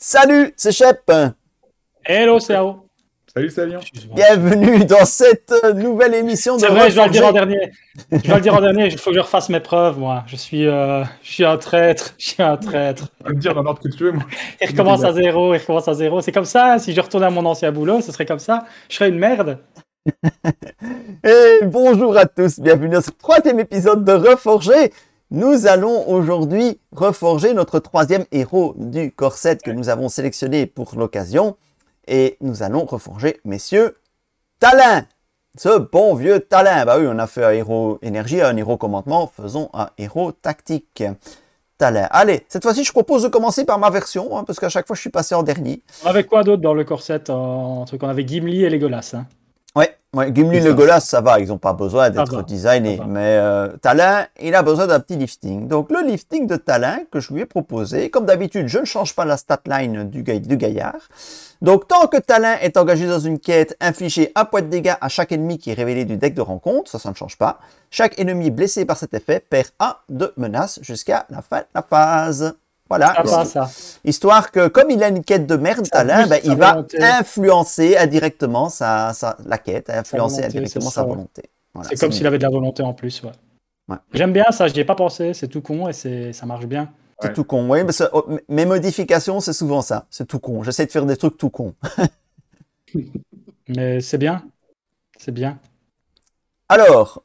Salut, c'est Shep. Hello, c'est Ao. Salut Salian. Bienvenue dans cette nouvelle émission de C'est vrai, je dois le dire en Reforger. dernier. Je dois le dire en dernier, il faut que je refasse mes preuves, moi. Je suis un traître. Je suis un traître. Tu peux me dire dans l'ordre que tu veux, moi. Il recommence à zéro. C'est comme ça, si je retournais à mon ancien boulot, ce serait comme ça. Je serais une merde. Et bonjour à tous, bienvenue dans ce troisième épisode de Reforger. Nous allons aujourd'hui reforger notre troisième héros du corset que nous avons sélectionné pour l'occasion. Et nous allons reforger, messieurs, Talin. Ce bon vieux Talin. Bah oui, on a fait un héros énergie, un héros commandement. Faisons un héros tactique. Talin. Allez, cette fois-ci, je propose de commencer par ma version, parce qu'à chaque fois, je suis passé en dernier. On avait quoi d'autre dans le corset en truc? On avait Gimli et Legolas. Hein. Ouais, Gimli et Legolas, ça va, ils n'ont pas besoin d'être designés. Mais Talin, il a besoin d'un petit lifting. Donc, le lifting de Talin que je lui ai proposé, comme d'habitude, je ne change pas la statline du gaillard. Donc, tant que Talin est engagé dans une quête, infliger un point de dégâts à chaque ennemi qui est révélé du deck de rencontre, ça ne change pas. Chaque ennemi blessé par cet effet perd 1 de menace jusqu'à la fin de la phase. Voilà, histoire que comme il a une quête de merde, Talin, ben, il va influencer indirectement la quête, influencer indirectement sa volonté. Voilà, c'est comme s'il avait de la volonté en plus. Ouais. J'aime bien ça, je n'y ai pas pensé, c'est tout con et ça marche bien. C'est tout con, oui, parce que mes modifications, c'est souvent ça, c'est tout con. J'essaie de faire des trucs tout cons. Mais c'est bien, c'est bien. Alors,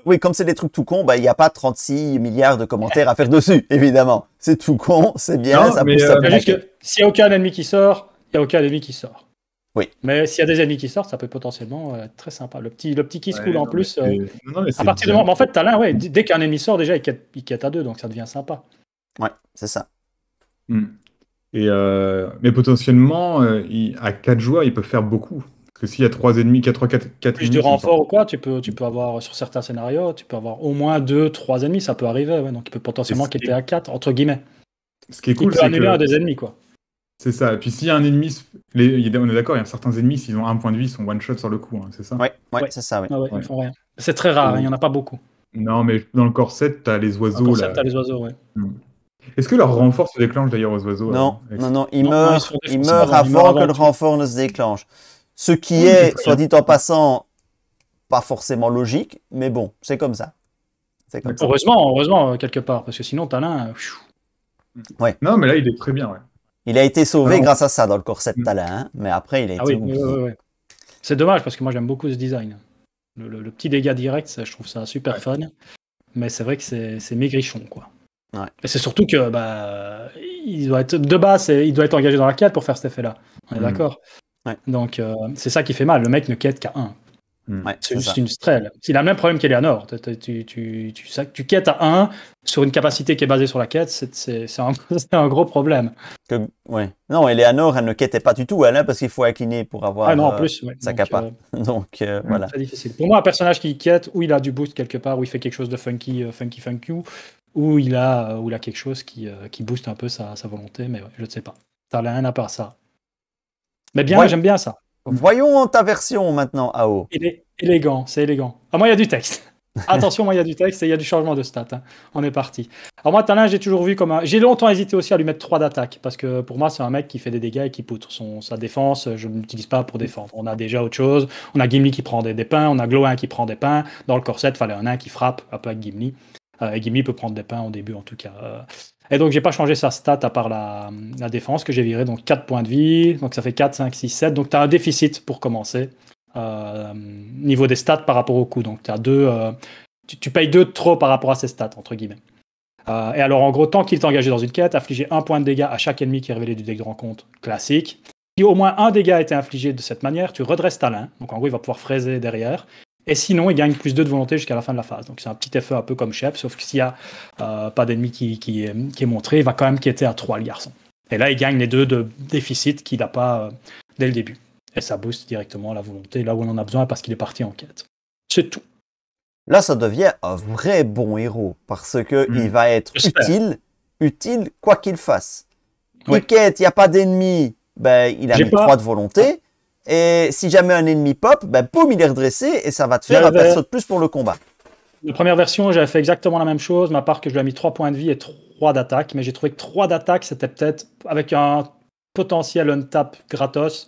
oui, comme c'est des trucs tout cons, bah, il n'y a pas 36 milliards de commentaires à faire dessus, évidemment. C'est tout con, c'est bien, non, ça pousse à juste que s'il n'y a aucun ennemi qui sort, il n'y a aucun ennemi qui sort. Oui. Mais s'il y a des ennemis qui sortent, ça peut potentiellement être très sympa. Le petit qui se coule en plus. À partir du moment, en fait, Talin, dès qu'un ennemi sort, déjà, il quête à 2, donc ça devient sympa. Ouais, c'est ça. Et mais potentiellement, à 4 joueurs, il peut faire beaucoup. Parce que s'il y a 3 ennemis, 4 plus de renfort ou quoi, tu peux avoir, sur certains scénarios, tu peux avoir au moins 2-3 ennemis, ça peut arriver. Ouais, donc il peut potentiellement quitter à 4, entre guillemets. Ce qui est cool, c'est qu'il peut annuler un des ennemis, quoi. C'est ça. Et puis s'il y a un ennemi, on est d'accord, il y a certains ennemis, s'ils ont un point de vie, ils sont one-shot sur le coup, hein, c'est ça? Ouais, c'est ça, oui. Ils font rien. C'est très rare, il n'y en a pas beaucoup. Non, mais dans le corset, tu as les oiseaux. Dans le corset, tu as les oiseaux, ouais. Est-ce que leur renfort se déclenche d'ailleurs aux oiseaux? Non, ils meurent avant que le renfort ne se déclenche. Ce qui est, soit dit en passant, pas forcément logique, mais bon, c'est comme ça. Heureusement, quelque part, parce que sinon, Talin... Ouais. Non, mais là, il est très bien, ouais. Il a été sauvé grâce à ça dans le corset de Talin, hein, mais après, il a été oublié. Oui. C'est dommage, parce que moi, j'aime beaucoup ce design. Le petit dégât direct, je trouve ça super fun, mais c'est vrai que c'est maigrichon, quoi. Ouais. Et c'est surtout que il doit être de base, il doit être engagé dans la quête pour faire cet effet-là. On est d'accord. Ouais. Donc c'est ça qui fait mal. Le mec ne quête qu'à 1. Ouais, c'est juste une strelle. Il a le même problème qu'Eleanor. Tu quêtes à 1 sur une capacité qui est basée sur la quête, c'est un gros problème. Non, Eleanor, elle ne quêtait pas du tout, parce qu'il faut incliner pour avoir en plus, sa capa. Donc voilà. C'est difficile. Pour moi, un personnage qui quête, où il a du boost quelque part, où il fait quelque chose de funky, où il a quelque chose qui booste un peu sa volonté, mais je ne sais pas. Talin n'a pas ça. Mais bien, j'aime bien ça. Voyons ta version maintenant, Ao. Il est élégant, c'est élégant. Ah, moi, il y a du texte. Attention, moi, il y a du texte et il y a du changement de stats. Hein. On est parti. Alors moi, Talin, j'ai toujours vu comme un... J'ai longtemps hésité aussi à lui mettre 3 d'attaque, parce que pour moi, c'est un mec qui fait des dégâts et qui poutre. Sa défense, je ne l'utilise pas pour défendre. On a déjà autre chose. On a Gimli qui prend des pains, on a Glowin qui prend des pains. Dans le corset, il fallait un nain qui frappe, un peu avec Gimli. Et Gimli peut prendre des pains au début, en tout cas. Et donc, j'ai pas changé sa stat à part la défense que j'ai viré. Donc, 4 points de vie. Donc, ça fait 4, 5, 6, 7. Donc, tu as un déficit pour commencer. Niveau des stats par rapport au coût. Donc, tu as 2... tu payes 2 de trop par rapport à ces stats, entre guillemets. Et alors, en gros, tant qu'il est engagé dans une quête, infliger 1 point de dégâts à chaque ennemi qui est révélé du deck de rencontre classique. Si au moins un dégât a été infligé de cette manière, tu redresses Talin. Donc, en gros, il va pouvoir fraiser derrière. Et sinon, il gagne plus 2 de volonté jusqu'à la fin de la phase. Donc, c'est un petit effet un peu comme Shep, sauf que s'il n'y a pas d'ennemi qui est montré, il va quand même quêter à 3, le garçon. Et là, il gagne les 2 de déficit qu'il n'a pas dès le début. Et ça booste directement la volonté là où on en a besoin parce qu'il est parti en quête. C'est tout. Là, ça devient un vrai bon héros parce qu'il va être utile quoi qu'il fasse. Il quête, il n'y a pas d'ennemi, il a mis 3 de volonté. Et si jamais un ennemi pop, boum, il est redressé et ça va te faire un perso de plus pour le combat. La première version, j'avais fait exactement la même chose, mais à part que je lui ai mis 3 points de vie et 3 d'attaque. Mais j'ai trouvé que 3 d'attaque, c'était peut-être avec un potentiel untap gratos,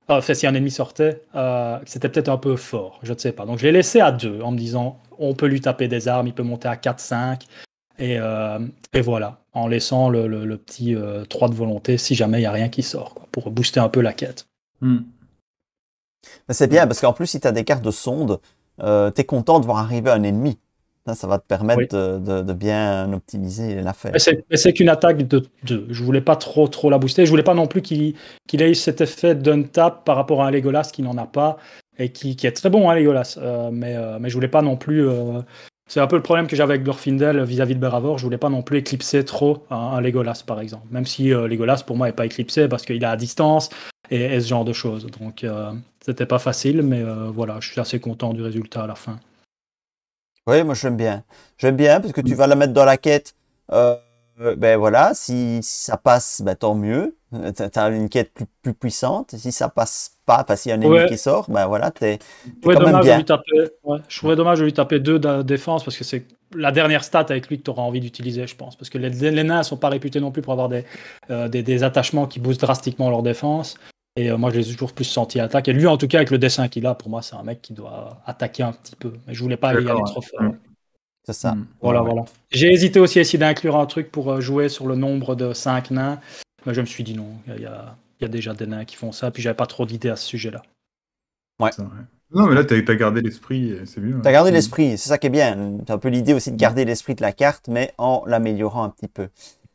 enfin si un ennemi sortait, c'était peut-être un peu fort, je ne sais pas. Donc je l'ai laissé à 2 en me disant on peut lui taper des armes, il peut monter à 4-5 et voilà, en laissant le petit 3 de volonté si jamais il n'y a rien qui sort, quoi, pour booster un peu la quête. C'est bien parce qu'en plus si tu as des cartes de sonde, tu es content de voir arriver un ennemi. Ça va te permettre de bien optimiser l'affaire. Mais c'est qu'une attaque de 2. Je voulais pas trop la booster. Je voulais pas non plus qu'il ait eu cet effet d'un-tap par rapport à un Legolas qui n'en a pas et qui est très bon, hein, Legolas. Mais je voulais pas non plus. C'est un peu le problème que j'avais avec Glorfindel vis-à-vis de Beravor. Je voulais pas non plus éclipser trop un Legolas, par exemple. Même si Legolas, pour moi, n'est pas éclipsé parce qu'il est à distance et ce genre de choses. Donc, c'était pas facile, mais voilà, je suis assez content du résultat à la fin. Oui, moi j'aime bien. J'aime bien parce que tu vas la mettre dans la quête. Ben voilà, si ça passe, ben tant mieux. Tu as une quête plus puissante. Si ça passe pas, parce qu'il y a un ennemi qui sort, ben voilà, t'es quand même bien. Je trouverais dommage de lui taper 2 de défense parce que c'est la dernière stat avec lui que tu auras envie d'utiliser, je pense. Parce que les nains ne sont pas réputés non plus pour avoir des attachements qui boostent drastiquement leur défense. Et moi, je les ai toujours plus sentis attaque. Et lui, en tout cas, avec le dessin qu'il a, pour moi, c'est un mec qui doit attaquer un petit peu. Mais je voulais pas y aller trop fort. C'est ça. Voilà. J'ai hésité aussi à essayer d'inclure un truc pour jouer sur le nombre de 5 nains. Mais je me suis dit non, il y a déjà des nains qui font ça. Puis j'avais pas trop d'idées à ce sujet-là. Ouais. Non, mais là, t'as gardé l'esprit, c'est mieux. T'as gardé l'esprit, c'est ça qui est bien. T'as un peu l'idée aussi de garder l'esprit de la carte, mais en l'améliorant un petit peu.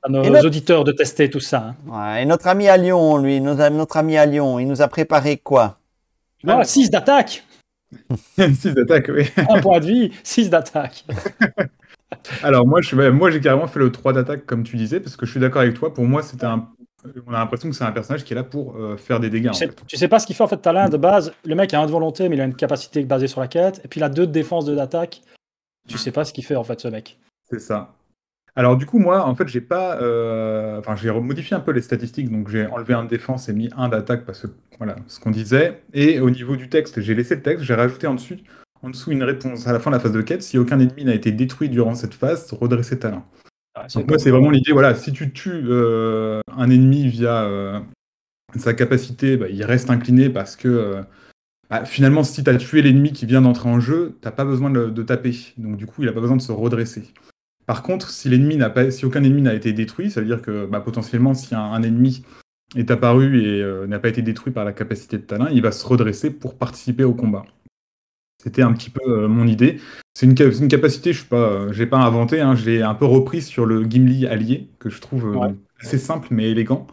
À nos auditeurs de tester tout ça. Hein. Ouais, et notre ami à Lyon, lui, notre ami à Lyon, il nous a préparé quoi? 6 d'attaque. 6 d'attaque, oui. 1 point de vie, 6 d'attaque. Alors moi j'ai carrément fait le 3 d'attaque comme tu disais, parce que je suis d'accord avec toi, pour moi on a l'impression que c'est un personnage qui est là pour faire des dégâts. Tu sais pas ce qu'il fait en fait, Talin de base, le mec a 1 de volonté mais il a une capacité basée sur la quête, et puis il a 2 de défense, 2 d'attaque. Tu sais pas ce qu'il fait en fait ce mec. C'est ça. Alors du coup moi en fait j'ai pas, j'ai modifié un peu les statistiques, donc j'ai enlevé 1 de défense et mis 1 d'attaque parce que voilà ce qu'on disait, et au niveau du texte j'ai laissé le texte, j'ai rajouté en dessous une réponse à la fin de la phase de quête. Si aucun ennemi n'a été détruit durant cette phase, redresser talent. Donc moi c'est vraiment l'idée, voilà, si tu tues un ennemi via sa capacité, il reste incliné parce que finalement si tu as tué l'ennemi qui vient d'entrer en jeu, t'as pas besoin de taper, donc du coup il a pas besoin de se redresser. Par contre, si aucun ennemi n'a été détruit, ça veut dire que potentiellement si un ennemi est apparu et n'a pas été détruit par la capacité de Talin, il va se redresser pour participer au combat. C'était un petit peu mon idée. C'est une capacité, j'ai pas inventé, hein, je l'ai un peu reprise sur le Gimli allié, que je trouve assez simple mais élégant,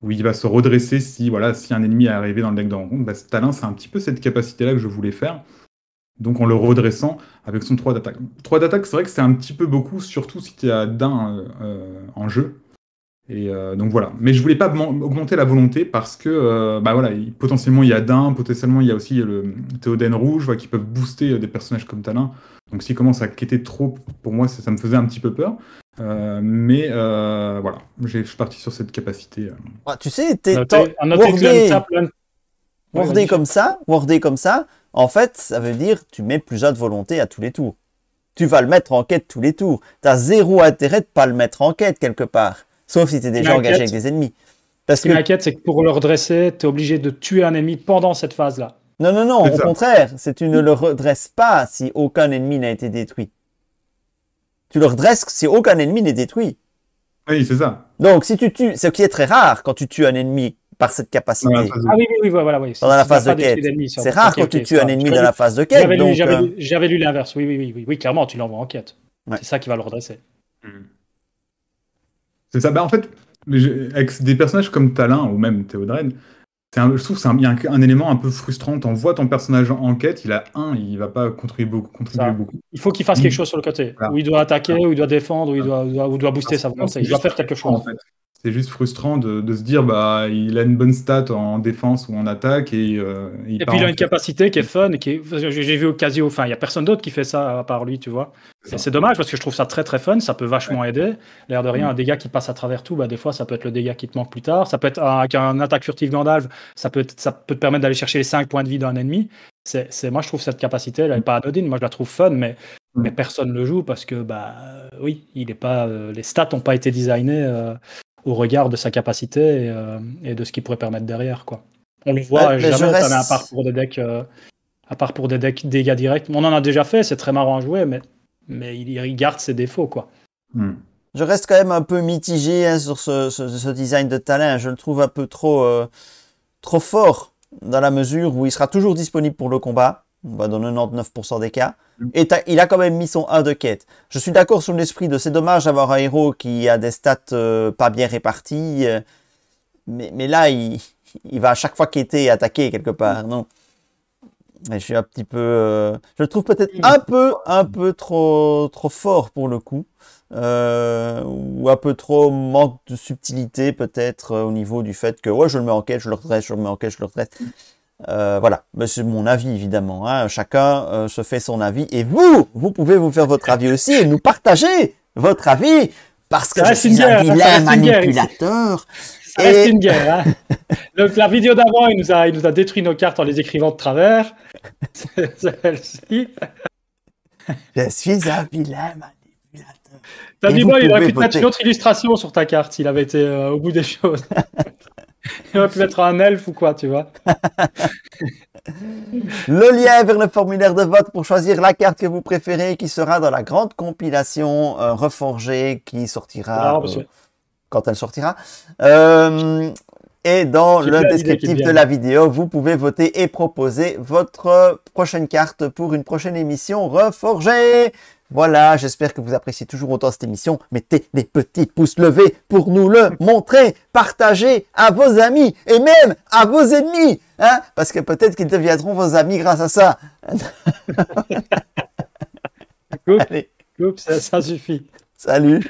où il va se redresser si un ennemi est arrivé dans le deck de rencontre. Talin, c'est un petit peu cette capacité-là que je voulais faire. Donc en le redressant avec son 3 d'attaque. 3 d'attaque, c'est vrai que c'est un petit peu beaucoup, surtout si tu as d'un en jeu. Et donc voilà. Mais je voulais pas augmenter la volonté parce que potentiellement il y a d'un, potentiellement il y a aussi le Théoden rouge qui peuvent booster des personnages comme Talin. Donc s'il commence à quêter trop, pour moi ça me faisait un petit peu peur. Mais voilà, je suis parti sur cette capacité. Tu sais, wordé comme ça, en fait, ça veut dire tu mets plus 1 de volonté à tous les tours. Tu vas le mettre en quête tous les tours. Tu as 0 intérêt de pas le mettre en quête quelque part. Sauf si tu es déjà engagé avec des ennemis. Ce qui m'inquiète, c'est que pour le redresser, tu es obligé de tuer un ennemi pendant cette phase-là. Non, au contraire. Tu ne le redresses pas si aucun ennemi n'a été détruit. Tu le redresses si aucun ennemi n'est détruit. Oui, c'est ça. Donc, si tu tues, ce qui est très rare quand tu tues un ennemi par cette capacité. Voilà. Dans la phase de quête. C'est rare quand tu tues un ennemi dans la phase de quête. J'avais lu l'inverse. Oui, clairement, tu l'envoies en quête. Ouais. C'est ça qui va le redresser. C'est ça. En fait, avec des personnages comme Talin ou même Théodred, je trouve qu'il y a un élément un peu frustrant. On voit ton personnage en quête, il va pas contribuer beaucoup. Il faut qu'il fasse quelque chose sur le côté. Voilà. Où il doit attaquer, où il doit défendre, où il doit booster sa volonté. Il doit faire quelque chose. En fait. C'est juste frustrant de se dire il a une bonne stat en défense ou en attaque et puis il a une capacité qui est fun, j'ai vu quasi il y a personne d'autre qui fait ça à part lui, tu vois. C'est dommage parce que je trouve ça très très fun, ça peut vachement aider. L'air de rien, un dégât qui passe à travers tout, des fois ça peut être le dégât qui te manque plus tard, ça peut être avec un attaque furtive Gandalf, ça peut te permettre d'aller chercher les 5 points de vie d'un ennemi. Moi je trouve cette capacité, elle n'est pas anodine, moi je la trouve fun, mais personne ne le joue parce que oui, il est pas, les stats n'ont pas été designées au regard de sa capacité et de ce qu'il pourrait permettre derrière, quoi. On le voit mais je jamais, reste- à part pour des decks dégâts directs. On en a déjà fait, c'est très marrant à jouer, mais il garde ses défauts, quoi. Je reste quand même un peu mitigé hein, sur ce design de Talin. Je le trouve un peu trop fort dans la mesure où il sera toujours disponible pour le combat, dans 99% des cas. Et il a quand même mis son 1 de quête. Je suis d'accord sur l'esprit de c'est dommage d'avoir un héros qui a des stats pas bien réparties. Mais là, il va à chaque fois quêter et attaquer quelque part. Non. Mais je suis un petit peu... je le trouve peut-être un peu trop fort pour le coup. Ou un peu trop manque de subtilité peut-être au niveau du fait que ouais, je le mets en quête, je le redresse, je le mets en quête, je le redresse. Voilà, mais c'est mon avis évidemment. Hein. Chacun se fait son avis et vous pouvez vous faire votre avis aussi et nous partager votre avis parce que je suis un vilain manipulateur. Ça reste une guerre. Hein. Donc la vidéo d'avant, il nous a détruit nos cartes en les écrivant de travers. Celle-ci. Je suis un vilain manipulateur. Tabiboy, il aurait pu te mettre une autre illustration sur ta carte s'il avait été au bout des choses. Il aurait pu mettre un elfe ou quoi, tu vois. Le lien vers le formulaire de vote pour choisir la carte que vous préférez qui sera dans la grande compilation reforgée qui sortira quand elle sortira. Et dans le descriptif de la vidéo, vous pouvez voter et proposer votre prochaine carte pour une prochaine émission reforgée. Voilà, j'espère que vous appréciez toujours autant cette émission. Mettez des petits pouces levés pour nous le montrer. Partagez à vos amis et même à vos ennemis. Hein, parce que peut-être qu'ils deviendront vos amis grâce à ça. Allez. Ça suffit. Salut.